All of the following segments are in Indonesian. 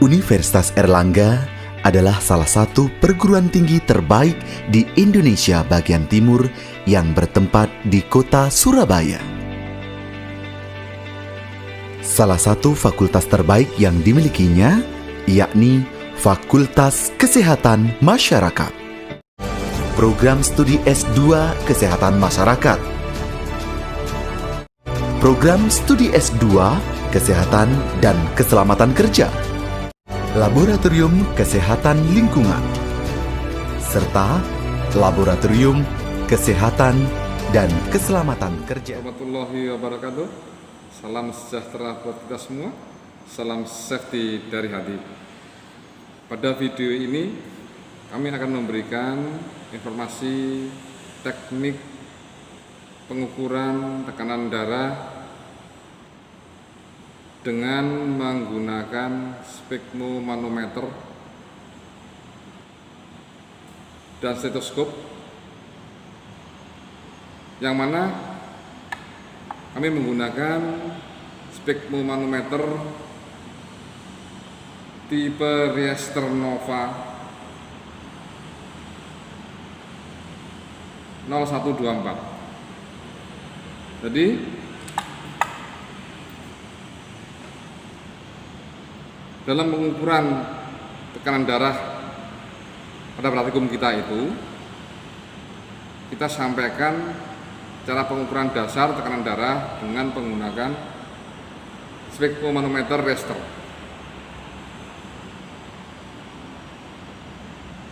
Universitas Airlangga adalah salah satu perguruan tinggi terbaik di Indonesia bagian timur yang bertempat di kota Surabaya. Salah satu fakultas terbaik yang dimilikinya yakni Fakultas Kesehatan Masyarakat. Program studi S2 Kesehatan Masyarakat. Program studi S2 Kesehatan dan Keselamatan Kerja. Laboratorium Kesehatan Lingkungan, serta Laboratorium Kesehatan dan Keselamatan Kerja. Warahmatullahi wabarakatuh. Salam sejahtera buat kita semua. Salam safety dari hati. Pada video ini kami akan memberikan informasi teknik pengukuran tekanan darah dengan menggunakan sphygmomanometer dan stetoskop, yang mana kami menggunakan sphygmomanometer tipe Riester Nova 0124. Jadi dalam pengukuran tekanan darah pada praktikum kita itu, kita sampaikan cara pengukuran dasar tekanan darah dengan menggunakan sphygmomanometer Riester.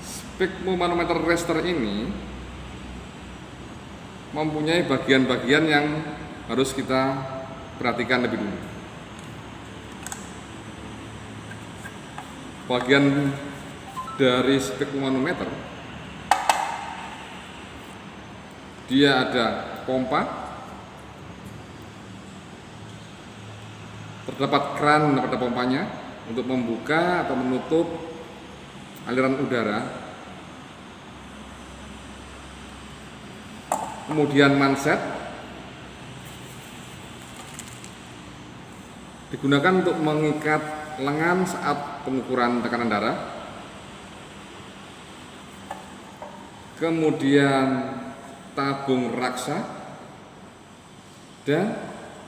Sphygmomanometer Riester ini mempunyai bagian-bagian yang harus kita perhatikan lebih dulu. Bagian dari sphygmomanometer, dia ada pompa, terdapat kran pada pompanya untuk membuka atau menutup aliran udara. Kemudian manset digunakan untuk mengikat lengan saat pengukuran tekanan darah. Kemudian tabung raksa dan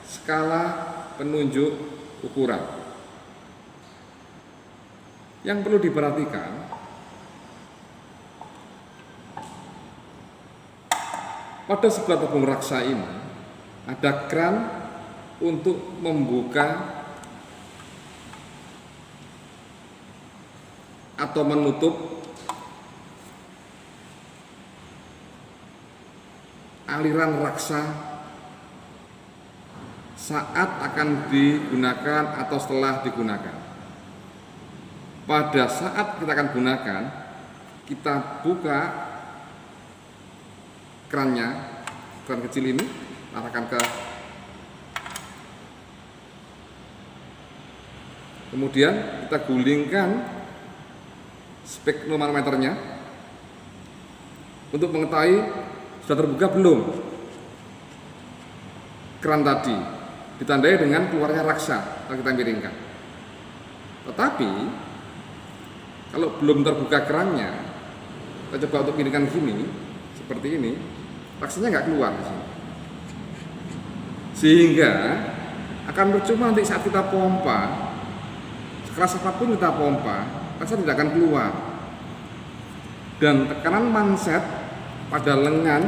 skala penunjuk ukuran. Yang perlu diperhatikan, pada sebelah tabung raksa ini ada kran untuk membuka atau menutup aliran raksa saat akan digunakan atau setelah digunakan. Pada saat kita akan gunakan, kita buka krannya, kran kecil ini, arahkan ke, kemudian kita gulingkan sphygmomanometernya untuk mengetahui sudah terbuka belum kran tadi, ditandai dengan keluarnya raksa yang kita miringkan. Tetapi kalau belum terbuka kerannya, kita coba untuk miringkan gini, seperti ini, raksanya nggak keluar di sini. Sehingga akan percuma nanti saat kita pompa, sekeras apapun kita pompa, raksa tidak akan keluar. Dan tekanan manset pada lengan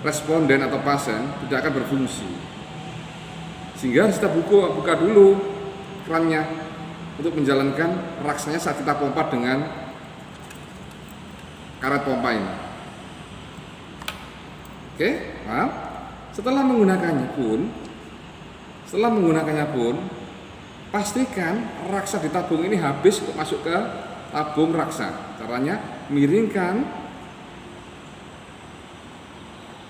responden atau pasien tidak akan berfungsi. Sehingga harus kita buka dulu kerannya untuk menjalankan raksanya saat kita pompa dengan karet pompa ini. Oke, maaf. Setelah menggunakannya pun pastikan raksa di tabung ini habis untuk masuk ke tabung raksa. Caranya miringkan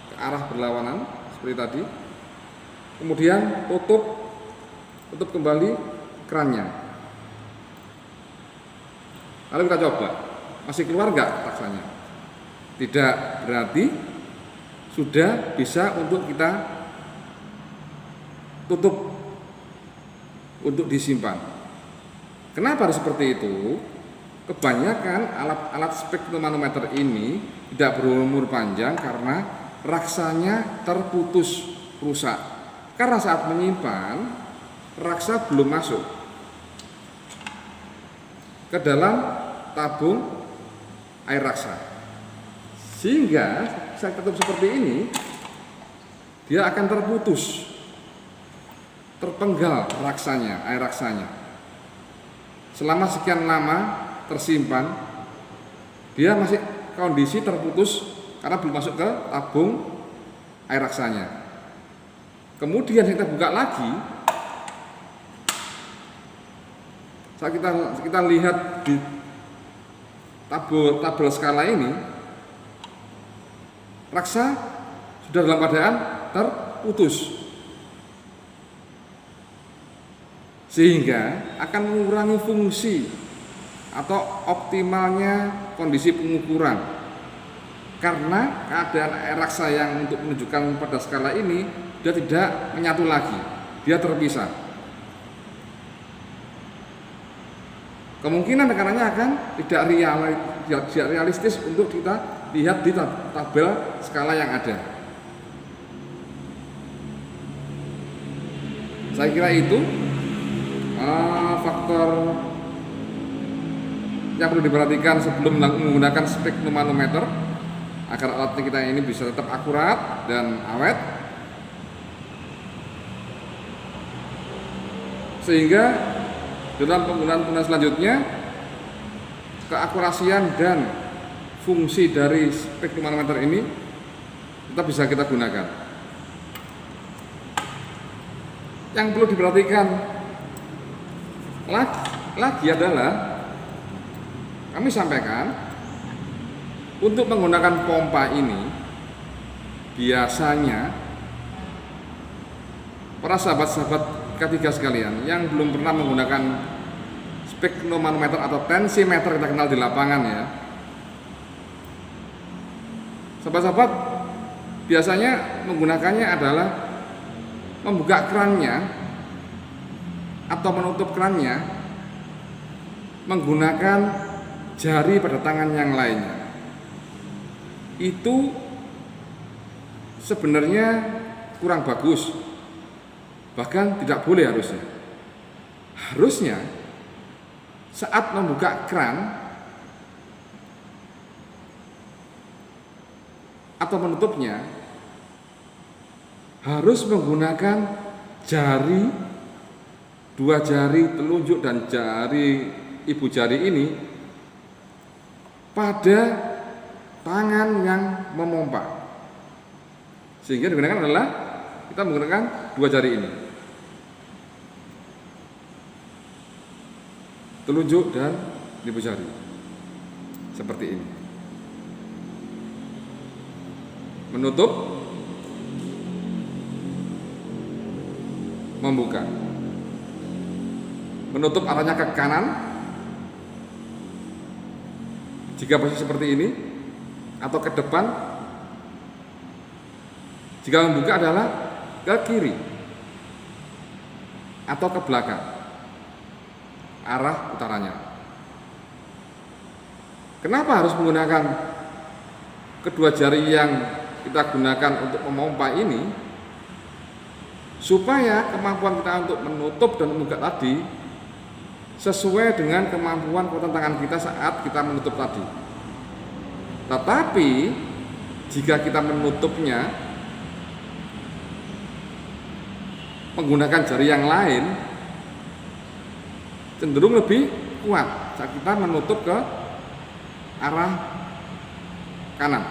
ke arah berlawanan seperti tadi. Kemudian tutup kembali kerannya. Lalu kita coba, masih keluar nggak raksanya? Tidak, berarti sudah bisa untuk kita tutup untuk disimpan. Kenapa harus seperti itu? Kebanyakan alat-alat spektromanometer ini tidak berumur panjang karena raksanya terputus, rusak. Karena saat menyimpan, raksa belum masuk ke dalam tabung air raksa. Sehingga saat tutup seperti ini, dia akan terputus, terpenggal raksanya, air raksanya. Selama sekian lama tersimpan, dia masih kondisi terputus karena belum masuk ke tabung air raksanya. Kemudian kita buka lagi, saat kita lihat di tabel skala ini, raksa sudah dalam keadaan terputus, sehingga akan mengurangi fungsi atau optimalnya kondisi pengukuran, karena keadaan air raksa yang untuk menunjukkan pada skala ini dia tidak menyatu lagi, dia terpisah. Kemungkinan tekanannya akan tidak realistis untuk kita lihat di tabel skala yang ada. Saya kira itu faktor yang perlu diperhatikan sebelum menggunakan spektromanometer agar alat kita ini bisa tetap akurat dan awet, sehingga dalam penggunaan selanjutnya keakurasian dan fungsi dari spektromanometer ini tetap bisa kita gunakan. Yang perlu diperhatikan lagi adalah kami sampaikan untuk menggunakan pompa ini biasanya para sahabat-sahabat K3 sekalian yang belum pernah menggunakan spektromanometer atau tensimeter kita kenal di lapangan ya, sahabat-sahabat biasanya menggunakannya adalah membuka kerannya atau menutup kerannya menggunakan jari pada tangan yang lainnya. Itu sebenarnya kurang bagus, bahkan tidak boleh harusnya. Harusnya saat membuka keran atau menutupnya harus menggunakan jari, dua jari telunjuk dan jari ibu jari ini pada tangan yang memompa, sehingga digunakan adalah kita menggunakan dua jari ini, telunjuk dan ibu jari, seperti ini. Menutup, membuka. Menutup arahnya ke kanan jika posisi seperti ini, atau ke depan jika membuka adalah ke kiri atau ke belakang arah utaranya. Kenapa harus menggunakan kedua jari yang kita gunakan untuk memompa ini? Supaya kemampuan kita untuk menutup dan membuka tadi sesuai dengan kemampuan kekuatan tangan kita saat kita menutup tadi. Tetapi jika kita menutupnya menggunakan jari yang lain, cenderung lebih kuat saat kita menutup ke arah kanan.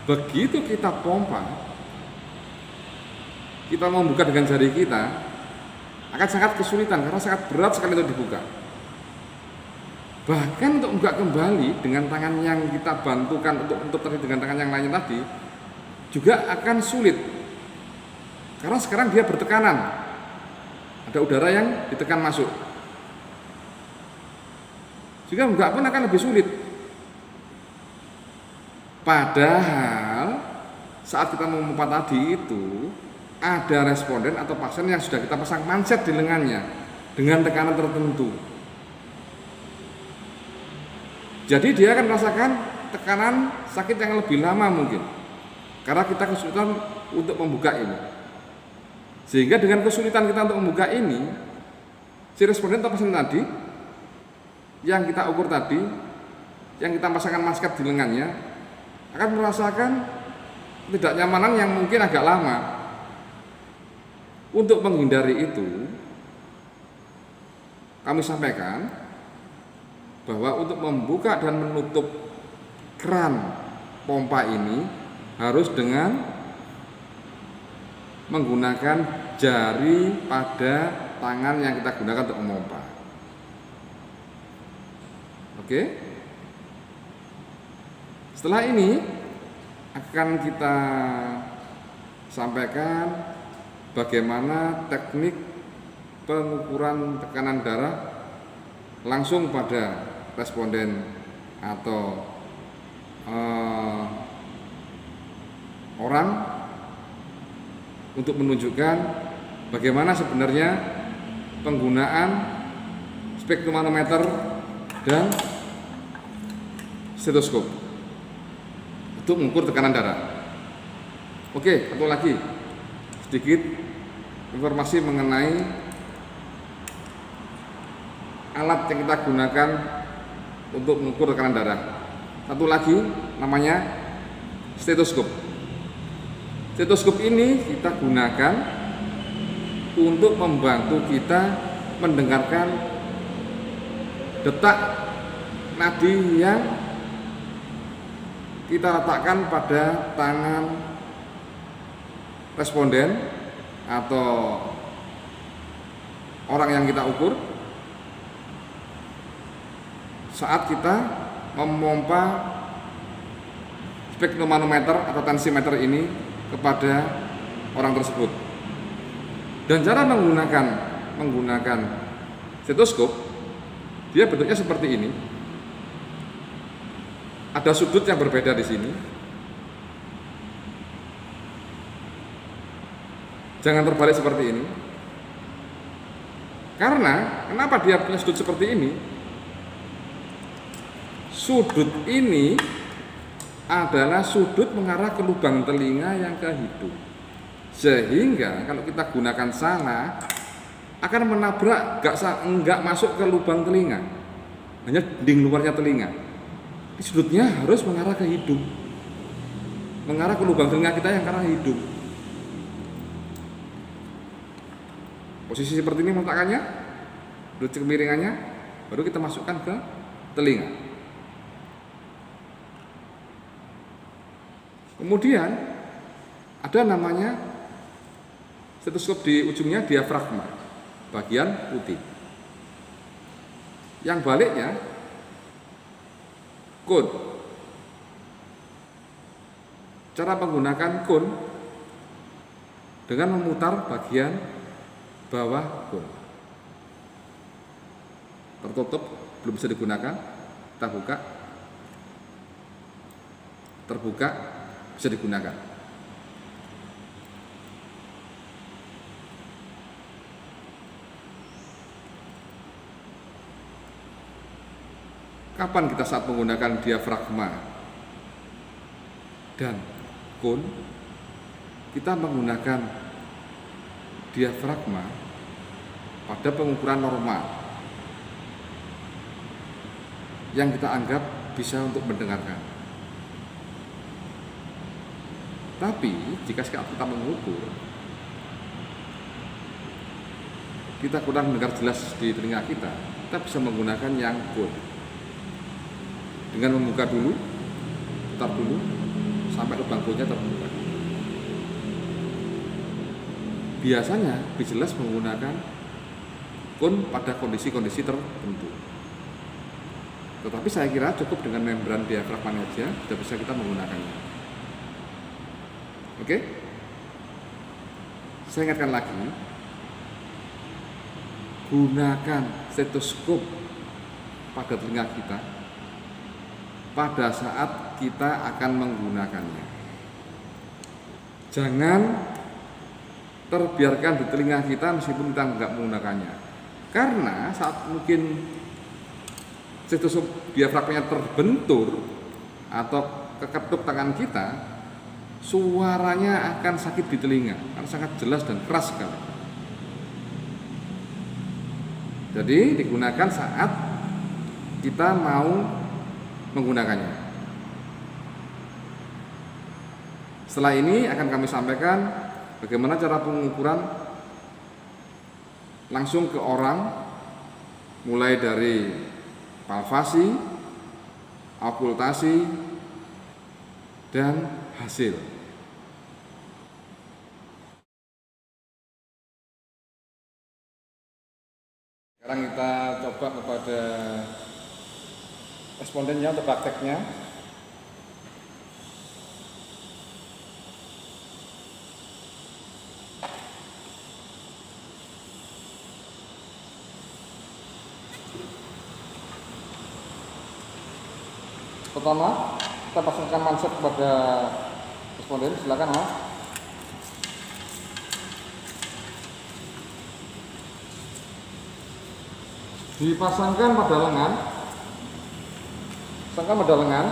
Begitu kita pompa, kita membuka dengan jari kita akan sangat kesulitan karena sangat berat sekali untuk dibuka. Bahkan untuk membuka kembali dengan tangan yang kita bantukan untuk menutup tadi dengan tangan yang lainnya tadi juga akan sulit, karena sekarang dia bertekanan, ada udara yang ditekan masuk, juga membuka pun akan lebih sulit. Padahal saat kita memompa tadi itu ada responden atau pasien yang sudah kita pasang manset di lengannya dengan tekanan tertentu. Jadi dia akan merasakan tekanan sakit yang lebih lama mungkin, karena kita kesulitan untuk membuka ini. Sehingga dengan kesulitan kita untuk membuka ini, si responden atau pasien tadi yang kita ukur tadi, yang kita pasangkan masker di lengannya, akan merasakan ketidaknyamanan yang mungkin agak lama. Untuk menghindari itu, kami sampaikan bahwa untuk membuka dan menutup keran pompa ini harus dengan menggunakan jari pada tangan yang kita gunakan untuk memompa. Oke. Setelah ini akan kita sampaikan bagaimana teknik pengukuran tekanan darah langsung pada responden atau orang untuk menunjukkan bagaimana sebenarnya penggunaan spektromanometer dan stetoskop untuk mengukur tekanan darah. Oke, satu lagi sedikit informasi mengenai alat yang kita gunakan untuk mengukur tekanan darah. Satu lagi namanya stetoskop. Stetoskop ini kita gunakan untuk membantu kita mendengarkan detak nadi yang kita letakkan pada tangan responden atau orang yang kita ukur saat kita memompa spektromanometer atau tensimeter ini kepada orang tersebut. Dan cara menggunakan stetoskop, dia bentuknya seperti ini. Ada sudut yang berbeda di sini. Jangan terbalik seperti ini. Karena kenapa dia punya sudut seperti ini? Sudut ini adalah sudut mengarah ke lubang telinga yang ke hidung. Sehingga kalau kita gunakan salah akan menabrak, enggak masuk ke lubang telinga, hanya dinding luarnya telinga. Sudutnya harus mengarah ke hidung, mengarah ke lubang telinga kita yang ke arah hidung. Posisi seperti ini meletakkannya, sudut kemiringannya, baru kita masukkan ke telinga. Kemudian ada namanya stetoskop di ujungnya diafragma, bagian putih. Yang baliknya kun. Cara menggunakan kun dengan memutar bagian bawah kun. Tertutup, belum bisa digunakan. Kita buka. Terbuka, bisa digunakan. Kapan kita saat menggunakan diafragma dan kun? Kita menggunakan diafragma pada pengukuran normal yang kita anggap bisa untuk mendengarkan. Tapi jika saat kita mengukur kita kurang mendengar jelas di telinga kita bisa menggunakan yang kun. Dengan membuka dulu, putar dulu sampai lubang kunnya terbuka. Biasanya lebih jelas menggunakan kun pada kondisi-kondisi tertentu. Tetapi saya kira cukup dengan membran diafragma saja sudah bisa kita menggunakannya. Oke? Saya ingatkan lagi, gunakan stetoskop pada telinga kita pada saat kita akan menggunakannya. Jangan terbiarkan di telinga kita meskipun kita nggak menggunakannya. Karena saat mungkin stetoskop diafragmanya terbentur atau keketuk tangan kita, suaranya akan sakit di telinga karena sangat jelas dan keras sekali. Jadi digunakan saat kita mau menggunakannya. Setelah ini akan kami sampaikan bagaimana cara pengukuran langsung ke orang, mulai dari palpasi, okultasi, dan hasil. Sekarang kita coba kepada respondennya untuk prakteknya. Pertama, kita pasangkan manset kepada responden. Silakan, Mas. Dipasangkan pada lengan. Pasangkan pada lengan.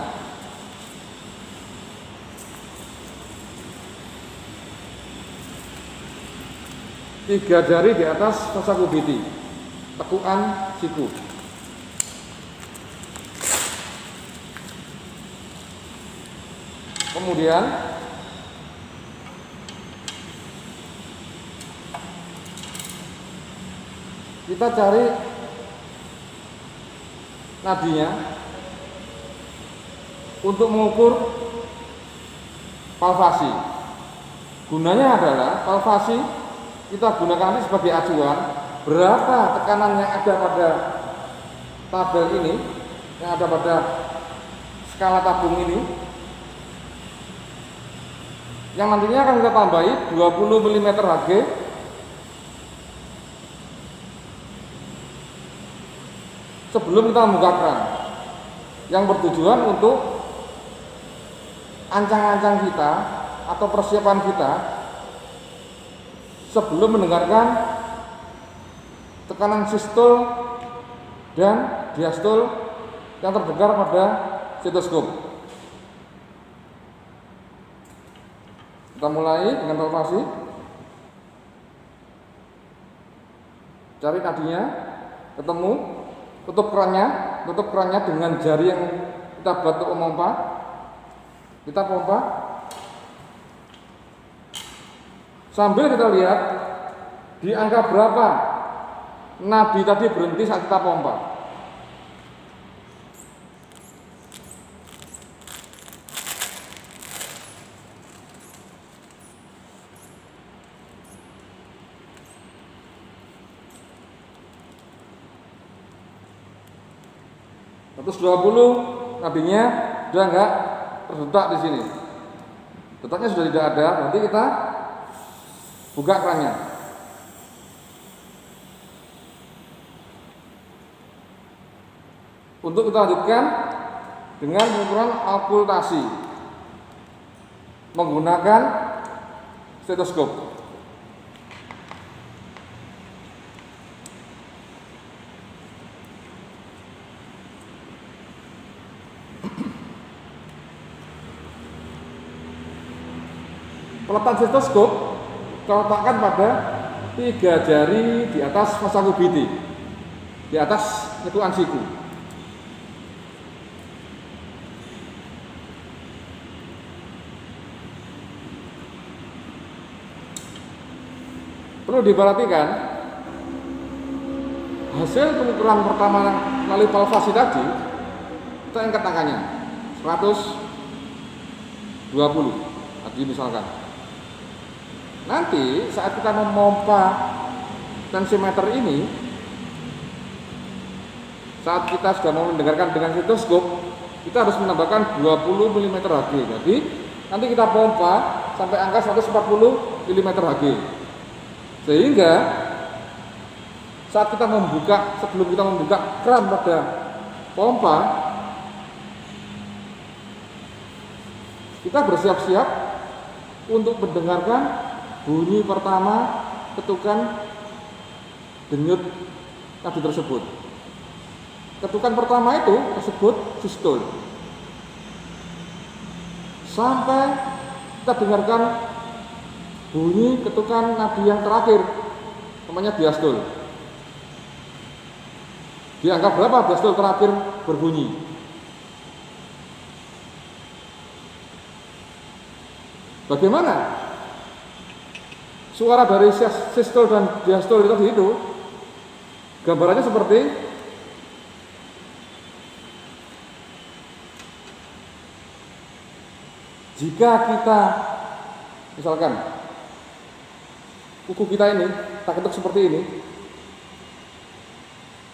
Tiga jari di atas fasakubiti, tekukan siku. Kemudian kita cari nadinya untuk mengukur palpasi. Gunanya adalah palpasi kita gunakan ini sebagai acuan berapa tekanan yang ada pada tabel ini, yang ada pada skala tabung ini, yang nantinya akan kita tambahi 20 mm Hg sebelum kita membuka keran, yang bertujuan untuk ancang-ancang kita atau persiapan kita sebelum mendengarkan tekanan sistol dan diastol yang terdengar pada stetoskop. Kita mulai dengan palpasi. Cari nadinya, ketemu, tutup kerannya dengan jari yang kita buat untuk memompa. Kita pompa. Sambil kita lihat di angka berapa nadi tadi berhenti saat kita pompa. Terus 20 nadinya sudah enggak terdetak di sini. Detaknya sudah tidak ada, nanti kita buka kerannya. Untuk kita lanjutkan dengan pengukuran okultasi menggunakan stetoskop. Peletakan stetoskop kita letakkan pada 3 jari di atas fasakubiti, di atas tekukan siku. Perlu diperhatikan hasil pengukuran pertama melalui palpasi tadi, kita angkat angkanya 120 tadi misalkan. Nanti saat kita memompa tensimeter ini, saat kita sudah mau mendengarkan dengan stetoskop, kita harus menambahkan 20 mm Hg. Jadi nanti kita pompa sampai angka 140 mm Hg. Sehingga saat kita membuka, sebelum kita membuka keran pada pompa, kita bersiap-siap untuk mendengarkan bunyi pertama ketukan denyut nadi tersebut. Ketukan pertama itu tersebut sistol. Sampai kita dengarkan bunyi ketukan nadi yang terakhir, namanya diastol. Di angka berapa diastol terakhir berbunyi? Bagaimana suara dari sistol dan diastol itu? Gambarannya seperti jika kita misalkan kuku kita ini tak ketuk seperti ini,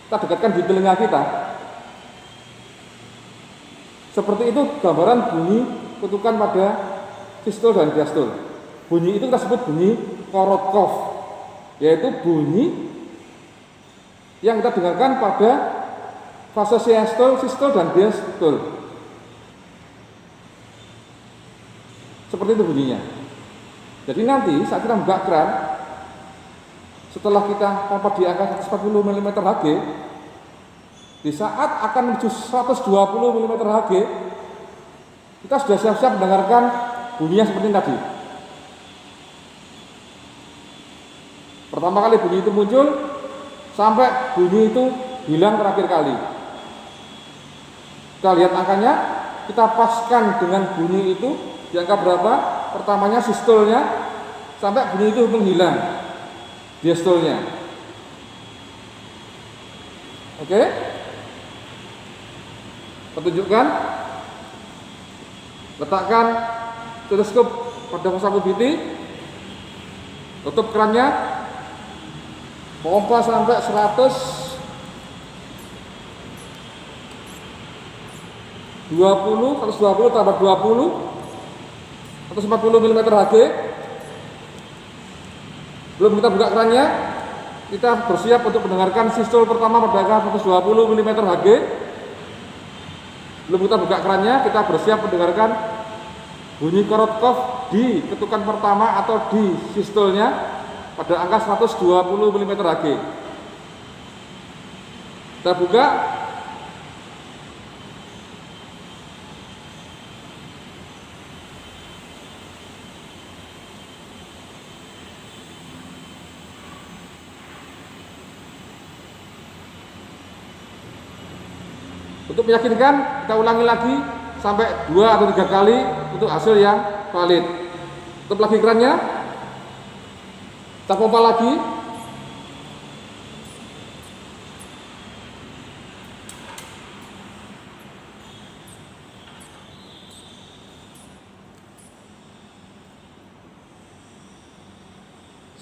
kita dekatkan di telinga kita. Seperti itu gambaran bunyi ketukan pada sistol dan diastol. Bunyi itu kita sebut bunyi Korotkov, yaitu bunyi yang kita dengarkan pada fase siastol, sistol dan diastol. Seperti itu bunyinya. Jadi nanti saat kita membuka keran, setelah kita pompa di angka 140 mm Hg, di saat akan menuju 120 mm Hg, kita sudah siap-siap mendengarkan bunyinya seperti tadi. Pertama kali bunyi itu muncul sampai bunyi itu hilang terakhir kali. Kita lihat angkanya, kita paskan dengan bunyi itu di angka berapa. Pertamanya sistolnya sampai bunyi itu menghilang, diastolnya. Oke? Pertunjukkan. Letakkan stetoskop pada saku biti, tutup kerannya, pompa sampai 120 tambah 20 140 mm Hg. Belum kita buka kerannya, kita bersiap untuk mendengarkan sistol pertama pada angka 120 mm Hg. Belum kita buka kerannya, kita bersiap mendengarkan bunyi Korotkov di ketukan pertama atau di sistolnya pada angka 120 mm Hg. Kita buka. Untuk meyakinkan, kita ulangi lagi sampai 2 atau 3 kali untuk hasil yang valid. Tutup lagi kerannya, kita pompa lagi.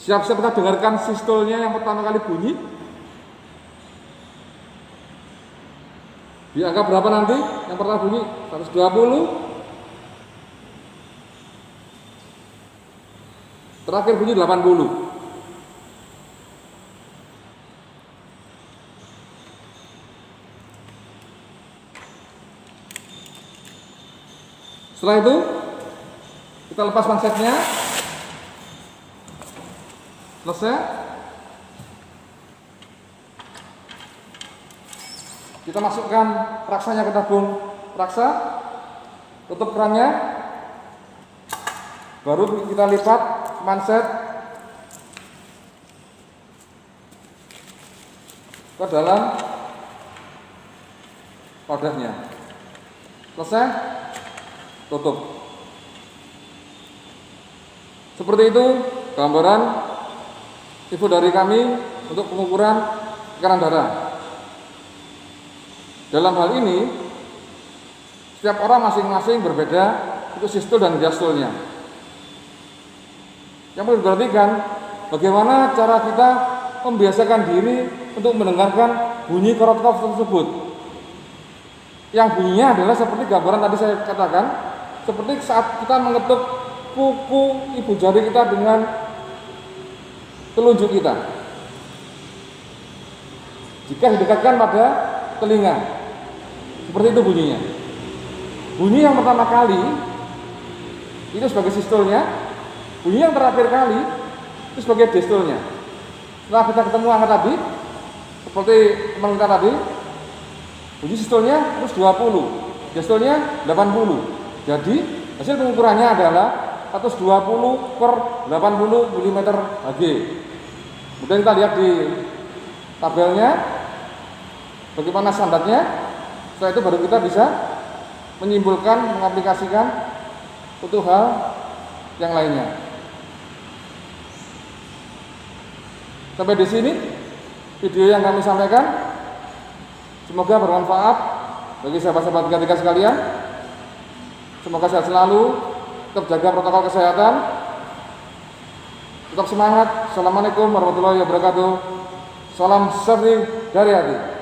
Siap-siap kita dengarkan sistolnya yang pertama kali bunyi. Di angka berapa nanti? Yang pertama bunyi 120. Terakhir bunyi 80. Setelah itu kita lepas mansetnya. Selesai. Kita masukkan raksanya ke tabung raksa, tutup kerannya, baru kita lipat manset ke dalam wadahnya. Selesai, tutup. Seperti itu gambaran info dari kami untuk pengukuran tekanan darah. Dalam hal ini, setiap orang masing-masing berbeda untuk sistol dan diastolnya. Yang perlu diperhatikan, bagaimana cara kita membiasakan diri untuk mendengarkan bunyi Korotkov tersebut. Yang bunyinya adalah seperti gambaran tadi saya katakan, seperti saat kita mengetuk kuku ibu jari kita dengan telunjuk kita. Jika didekatkan pada telinga, seperti itu bunyinya. Bunyi yang pertama kali itu sebagai sistolnya, bunyi yang terakhir kali itu sebagai destulnya. Setelah kita ketemu angka tadi, seperti teman kita tadi, bunyi sistolnya terus 20, destulnya 80. Jadi hasil pengukurannya adalah 120 per 80 mm Hg. Kemudian kita lihat di tabelnya bagaimana standarnya. Setelah itu baru kita bisa menyimpulkan, mengaplikasikan untuk hal yang lainnya. Sampai di sini video yang kami sampaikan. Semoga bermanfaat bagi sahabat-sahabat Genetika sekalian. Semoga sehat selalu, tetap jaga protokol kesehatan, tetap semangat. Assalamualaikum warahmatullahi wabarakatuh. Salam safety dari hati.